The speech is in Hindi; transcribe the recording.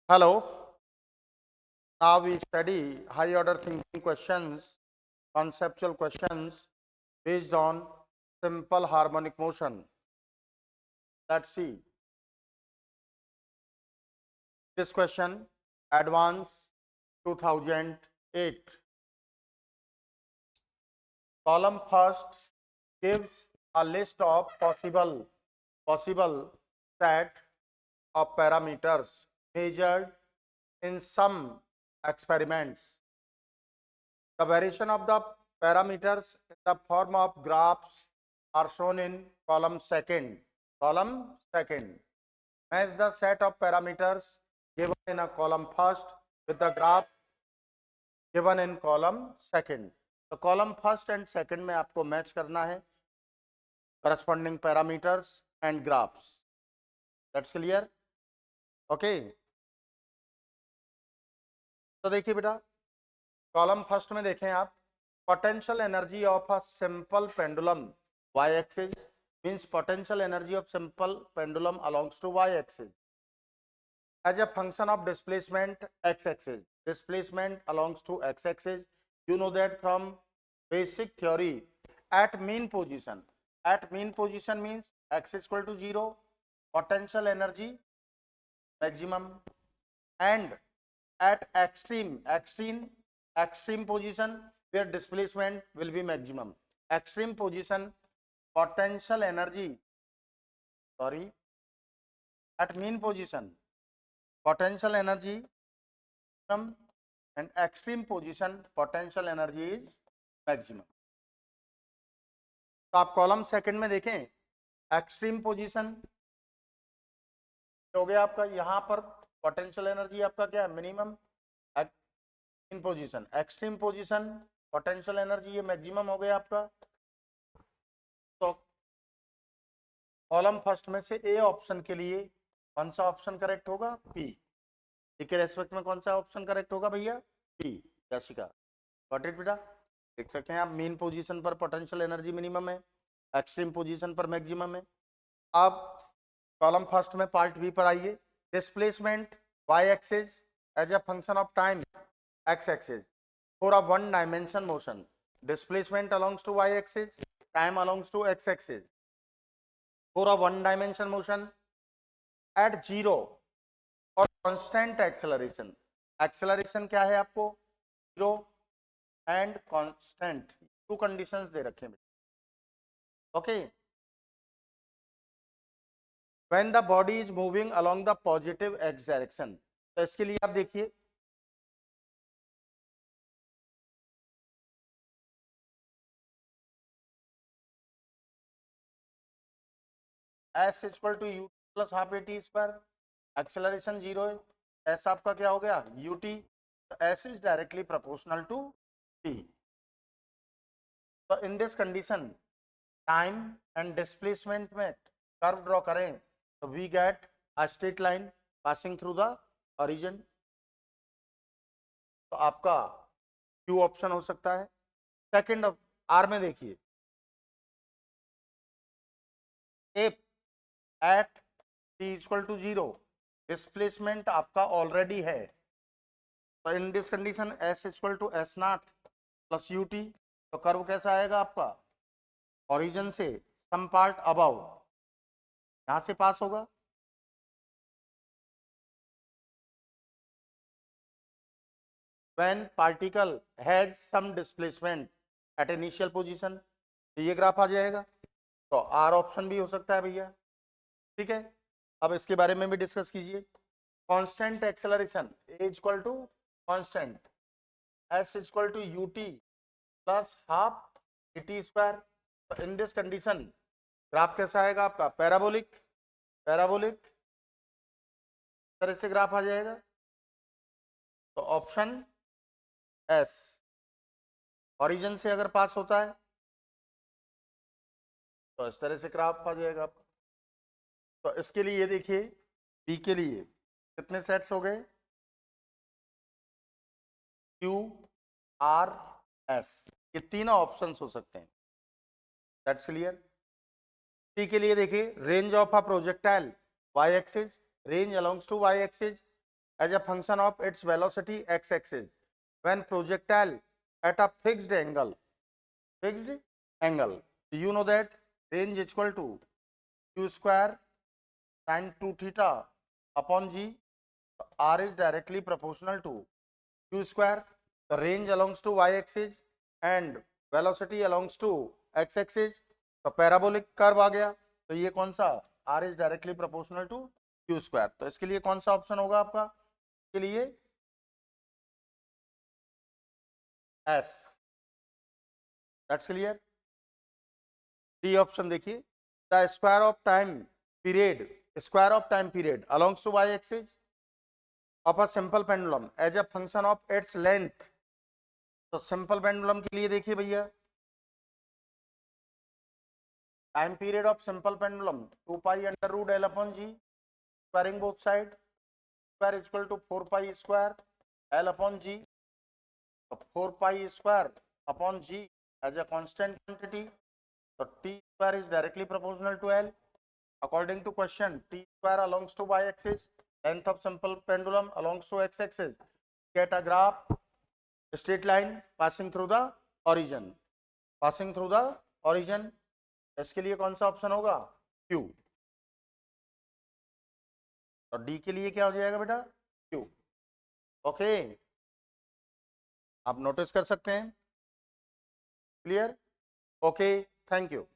Hello. Now we study high order thinking questions, conceptual questions based on simple harmonic motion. Let's see. This question, Advanced 2008. Column first gives a list of possible set of parameters measured in some experiments. The variation of the parameters in the form of graphs are shown in column second. Column second. Match the set of parameters given in a column first with the graph given in column second. तो column first and second में आपको मैच करना है corresponding parameters and graphs. That's clear? Okay. तो देखिए बेटा, कॉलम फर्स्ट में देखें आप, potential energy of a simple pendulum y axis means potential energy of simple pendulum belongs to y axis as a function of displacement x axis. Displacement belongs to x axis. You know that from basic theory. At mean position means x is equal to 0, potential energy maximum, and at extreme position where displacement will be maximum. Extreme position, potential energy, at mean position, potential energy and extreme position, potential energy is maximum. तो आप कॉलम सेकंड में देखें, एक्सट्रीम पोजीशन हो गया आपका, यहां पर पोटेंशियल एनर्जी आपका क्या है, मिनिमम. इन position, extreme position, potential energy ये मैक्सिमम हो गया आपका. तो कॉलम फर्स्ट में से ए ऑप्शन के लिए कौन सा ऑप्शन करेक्ट होगा, पी. के रेस्पेक्ट में कौन सा ऑप्शन करेक्ट होगा भैया, पी. याशिका गॉट इट बेटा. देख सकते हैं आप, मेन पोजीशन पर पोटेंशियल एनर्जी मिनिमम है, एक्सट्रीम पोजीशन पर मैक्सिमम है. अब कॉलम फर्स्ट में पार्ट बी पर आइए. Displacement Y axis as a function of time X axis for a one dimension motion. Displacement alongs to Y axis, time alongs to X axis for a one dimension motion at zero और कांस्टेंट एक्सेलरेशन. एक्सेलरेशन क्या है आपको, zero and constant, two conditions दे रखे हैं. Okay. When the body is moving along the positive x direction, तो इसके लिए आप देखिए, s is equal to u plus half a t square, acceleration zero है, s आपका क्या हो गया, ut. s is directly proportional to t. तो in this condition time and displacement में कर्व ड्रॉ करें तो we get a straight line passing through the origin. तो आपका क्यू ऑप्शन हो सकता है. सेकंड आर में देखिए, if at t equal to 0 displacement आपका ऑलरेडी है, तो in this condition s equal to s naught plus ut. तो कर्व कैसा आएगा आपका, ओरिजिन से सम पार्ट अबव, यहां से पास होगा. when particle has some displacement at initial position, तो ये ग्राफ आ जाएगा. तो आर ऑप्शन भी हो सकता है भैया. ठीक है, अब इसके बारे में भी डिस्कस कीजिए. Constant acceleration is equal to constant s is equal to u t plus half t square. In this condition graph कैसा आएगा आपका, पैराबोलिक तरह से ग्राफ आ जाएगा. तो ऑप्शन एस, ओरिजिन से अगर पास होता है तो इस तरह से ग्राफ आ जाएगा आपका. तो इसके लिए देखिए, बी के लिए कितने सेट्स हो गए, क्यू आर एस, ये तीनों ऑप्शंस हो सकते हैं. That's clear. टी के लिए देखिए, range of a projectile Y axis, range alongs to Y axis as a function of its velocity x axis when projectile at a fixed angle. You know that range is equal to q square sin 2 theta upon g. R is directly proportional to q square. The range belongs to y axis and velocity belongs to x axis. तो पैराबोलिक कर्व आ गया, तो ये कौन सा, r is directly proportional to q square. तो इसके लिए कौन सा ऑप्शन होगा आपका, के लिए S. That's clear. D option देखिए, the square of time period alongs to y axis of a simple pendulum as a function of its length. तो सिंपल पेंडुलम के लिए देखिए भैया, time period of simple pendulum 2 pi under root L upon G, squaring both side, square equal to 4 pi square L upon G. तो 4 pi square upon G as a constant quantity. तो T square is directly proportional to L. According to question, T square alongs to Y axis, length of simple pendulum alongs to X axis. Get a graph straight line passing through the origin. इसके लिए कौन सा ऑप्शन होगा, Q. और D के लिए क्या हो जाएगा बेटा, Q. ओके, आप नोटिस कर सकते हैं. क्लियर. Okay, thank you.